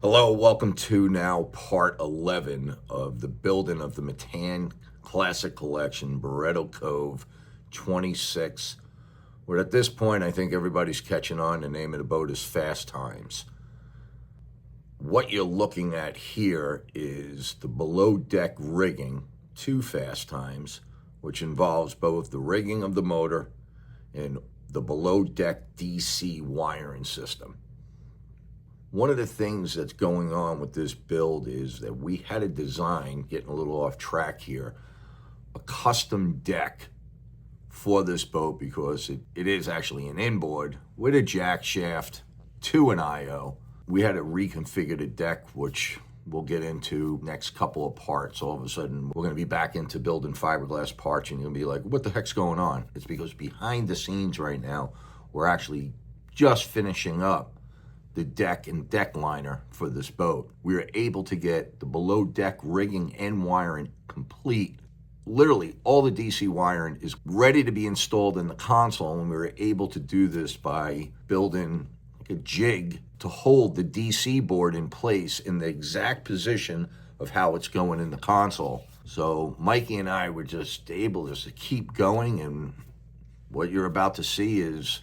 Hello, welcome to now part 11 of the building of the Metan Classic Collection Barretto Cove 26. Where at this point, I think everybody's catching on. The name of the boat is Fast Times. What you're looking at here is the below deck rigging to Fast Times, which involves both the rigging of the motor and the below deck DC wiring system. One of the things that's going on with this build is that we had a design, getting a little off track here, a custom deck for this boat because it is actually an inboard with a jack shaft to an IO. We had to reconfigure the deck, which we'll get into next couple of parts. All of a sudden, we're going to be back into building fiberglass parts, and you're going to be like, what the heck's going on? It's because behind the scenes right now, we're actually just finishing up the deck and deck liner for this boat. We were able to get the below deck rigging and wiring complete. Literally all the DC wiring is ready to be installed in the console, and we were able to do this by building like a jig to hold the DC board in place in the exact position of how it's going in the console. So Mikey and I were just able just to keep going, and what you're about to see is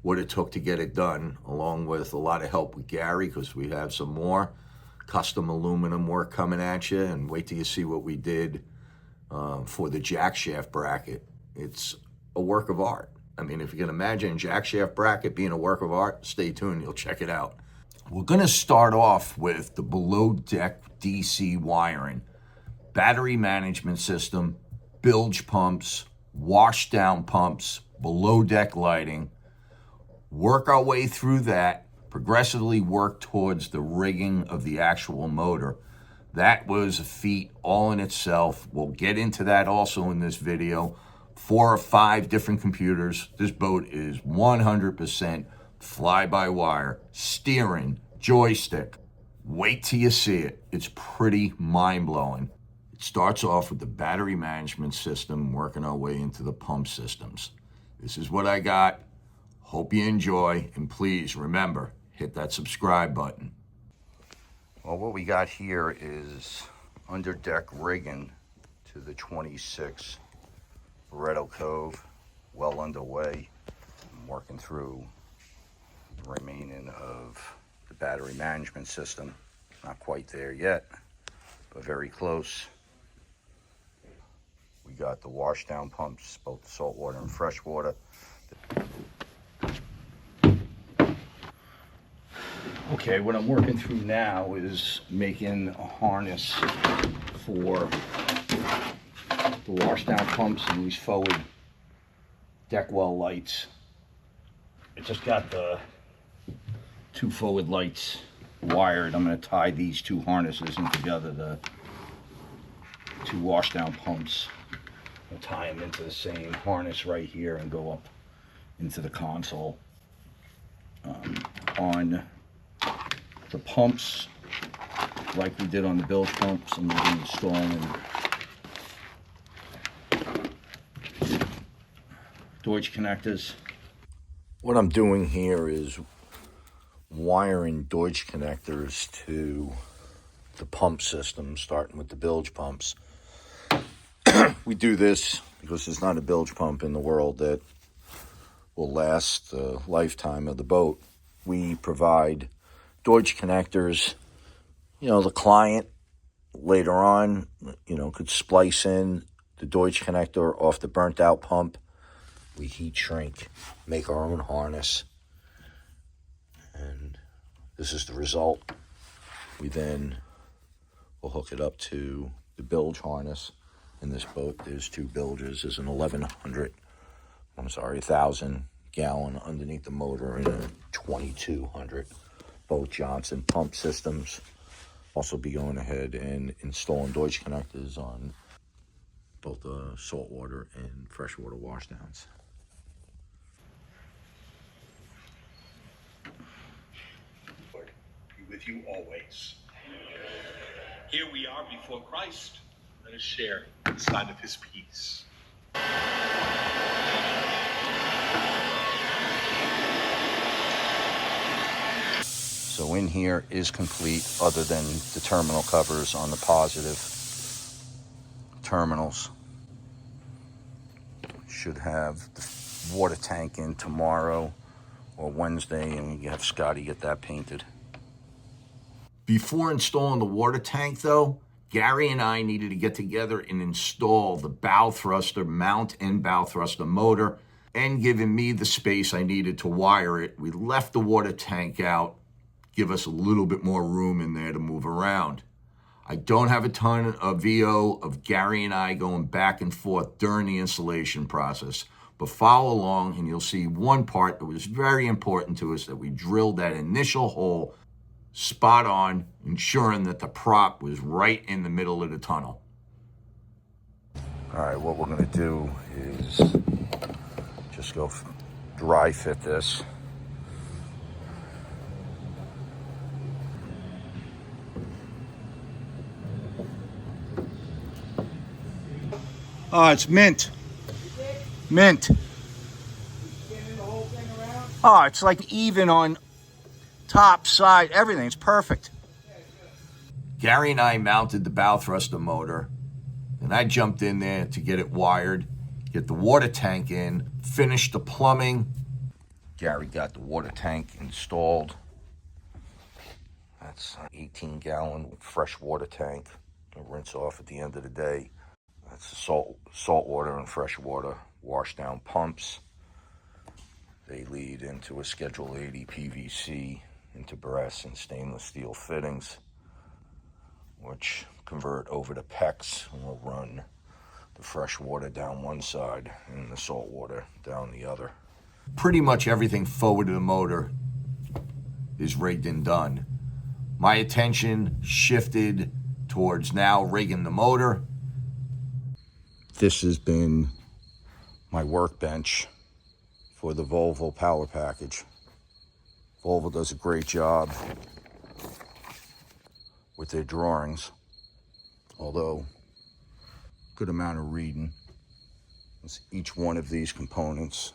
what it took to get it done, along with a lot of help with Gary, because we have some more custom aluminum work coming at you, and wait till you see what we did for the jack shaft bracket. It's a work of art. I mean, if you can imagine jack shaft bracket being a work of art, stay tuned, you'll check it out. We're gonna start off with the below deck DC wiring, battery management system, bilge pumps, wash down pumps, below deck lighting. Work our way through that, progressively work towards the rigging of the actual motor. That was a feat all in itself. We'll get into that also in this video. 4 or 5 different computers. This boat is 100% fly-by-wire, steering, joystick. Wait till you see it. It's pretty mind-blowing. It starts off with the battery management system, working our way into the pump systems. This is what I got. Hope you enjoy, and please remember, hit that subscribe button. Well, what we got here is under deck rigging to the 26 Barretto Cove, well underway. I'm working through the remaining of the battery management system. Not quite there yet, but very close. We got the wash down pumps, both the saltwater and freshwater. Okay, what I'm working through now is making a harness for the washdown pumps and these forward deck well lights. I just got the 2 forward lights wired. I'm going to tie these 2 harnesses in together, the 2 washdown pumps. I'll tie them into the same harness right here and go up into the console. On the pumps, like we did on the bilge pumps, I'm going to be installing Deutsch connectors. What I'm doing here is wiring Deutsch connectors to the pump system, starting with the bilge pumps. We do this because there's not a bilge pump in the world that will last the lifetime of the boat. We provide Deutsch connectors. You know, the client later on, could splice in the Deutsch connector off the burnt out pump. We heat shrink, make our own harness, and this is the result. We then will hook it up to the bilge harness. In this boat, there's 2 bilges. There's an 1,000 gallon underneath the motor and a 2,200. Both Johnson pump systems. Also be going ahead and installing Deutsch connectors on both the saltwater and freshwater washdowns. Be with you always. Here we are before Christ. Let us share the sign of his peace. So So in here is complete, other than the terminal covers on the positive terminals. Should have the water tank in tomorrow or Wednesday, and you have Scotty get that painted. Before installing the water tank, though, Gary and I needed to get together and install the bow thruster mount and bow thruster motor, and giving me the space I needed to wire it. We left the water tank out, give us a little bit more room in there to move around. I don't have a ton of VO of Gary and I going back and forth during the installation process, but follow along and you'll see one part that was very important to us, that we drilled that initial hole spot on, ensuring that the prop was right in the middle of the tunnel. All right, what we're gonna do is just go dry fit this. Oh, it's mint. Mint. Oh, it's like even on top, side, everything. It's perfect. Gary and I mounted the bow thruster motor, and I jumped in there to get it wired, get the water tank in, finish the plumbing. Gary got the water tank installed. That's an 18-gallon fresh water tank. Rinse off at the end of the day. That's salt water and fresh water wash down pumps. They lead into a Schedule 80 PVC into brass and stainless steel fittings, which convert over to PEX, and will run the fresh water down one side and the salt water down the other. Pretty much everything forward of the motor is rigged and done. My attention shifted towards now rigging the motor. This has been my workbench for the Volvo power package. Volvo does a great job with their drawings, although good amount of reading. Each one of these components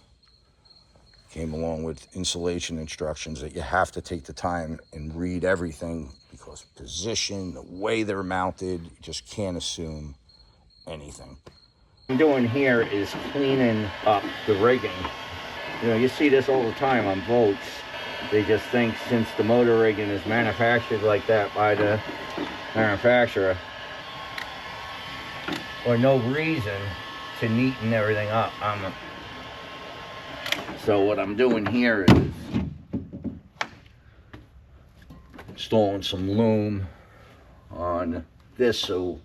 came along with installation instructions that you have to take the time and read everything, because position, the way they're mounted, you just can't assume anything. What I'm doing here is cleaning up the rigging. You know, you see this all the time on boats. They just think since the motor rigging is manufactured like that by the manufacturer, or no reason to neaten everything up. So what I'm doing here is installing some loom on this, so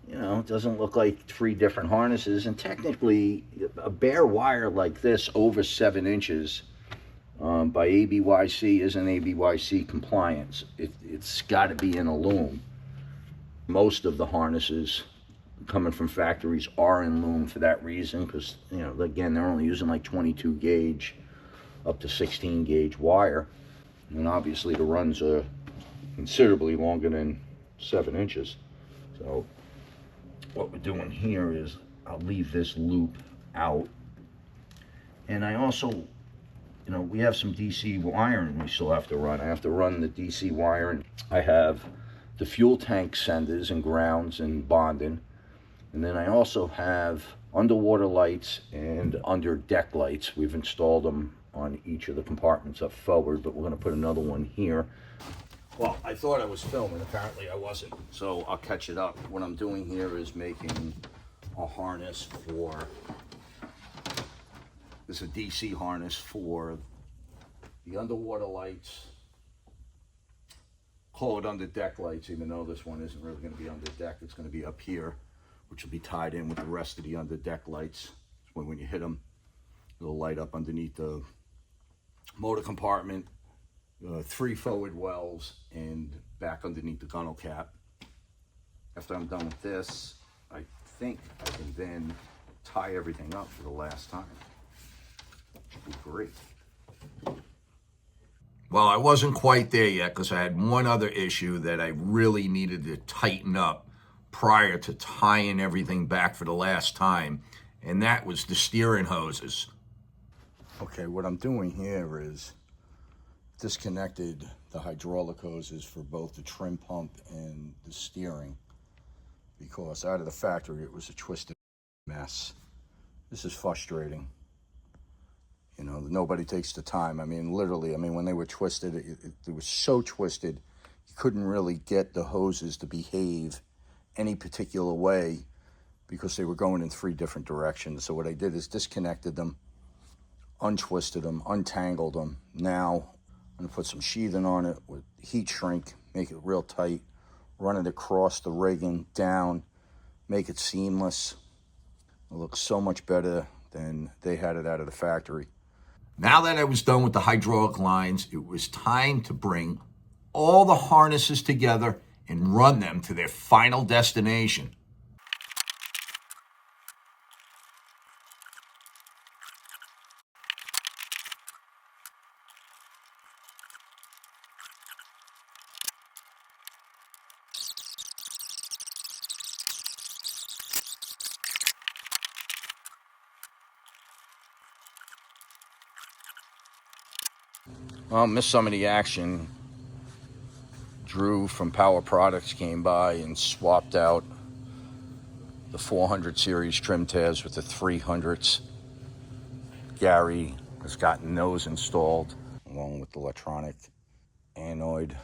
you know, it doesn't look like 3 different harnesses. And technically, a bare wire like this over 7 inches by ABYC isn't ABYC compliant. It's got to be in a loom. Most of the harnesses coming from factories are in loom for that reason, because, you know, again, they're only using like 22 gauge up to 16 gauge wire. And obviously the runs are considerably longer than 7 inches. So what we're doing here is I'll leave this loop out. And I also, you know, we have some DC wiring we still have to run. I have to run the DC wiring. I have the fuel tank senders and grounds and bonding. And then I also have underwater lights and under deck lights. We've installed them on each of the compartments up forward, but we're gonna put another one here. Well, I thought I was filming, apparently I wasn't. So I'll catch it up. What I'm doing here is making a harness for, this is a DC harness for the underwater lights. Call it under deck lights, even though this one isn't really gonna be under deck. It's gonna be up here, which will be tied in with the rest of the under deck lights. So when you hit them, it'll light up underneath the motor compartment. 3 forward wells and back underneath the gunnel cap. After I'm done with this, I think I can then tie everything up for the last time. Should be great. Well, I wasn't quite there yet, because I had one other issue that I really needed to tighten up prior to tying everything back for the last time, and that was the steering hoses. Okay, what I'm doing here is disconnected the hydraulic hoses for both the trim pump and the steering, because out of the factory it was a twisted mess. This is frustrating. You know, nobody takes the time. I mean, literally, I mean, when they were twisted, it was so twisted, you couldn't really get the hoses to behave any particular way because they were going in 3 different directions. So what I did is disconnected them, untwisted them, untangled them. Now I'm gonna put some sheathing on it with heat shrink, make it real tight, run it across the rigging down, make it seamless. It looks so much better than they had it out of the factory. Now that I was done with the hydraulic lines, it was time to bring all the harnesses together and run them to their final destination. Well, missed some of the action. Drew from Power Products came by and swapped out the 400 series trim tabs with the 300s. Gary has gotten those installed along with the electronic anoid.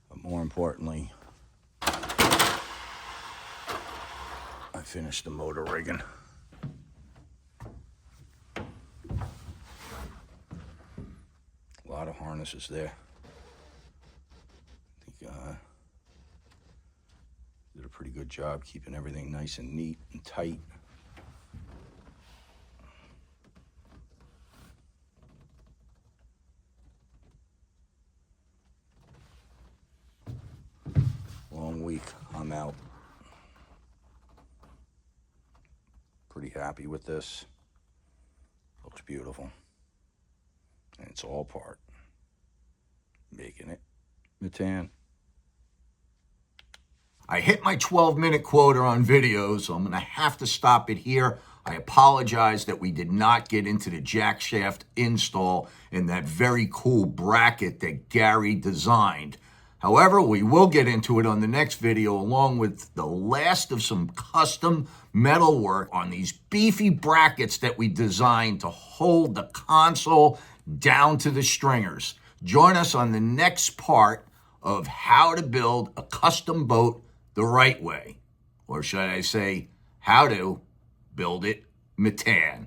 But more importantly, I finished the motor rigging. A lot of harnesses there. I think did a pretty good job keeping everything nice and neat and tight. Long week, I'm out. Pretty happy with this. Looks beautiful. And it's all part. Making it Metan. I hit my 12-minute quota on video, so I'm going to have to stop it here. I apologize that we did not get into the jack shaft install and that very cool bracket that Gary designed. However, we will get into it on the next video, along with the last of some custom metal work on these beefy brackets that we designed to hold the console down to the stringers. Join us on the next part of how to build a custom boat the right way. Or should I say, how to build it Metan.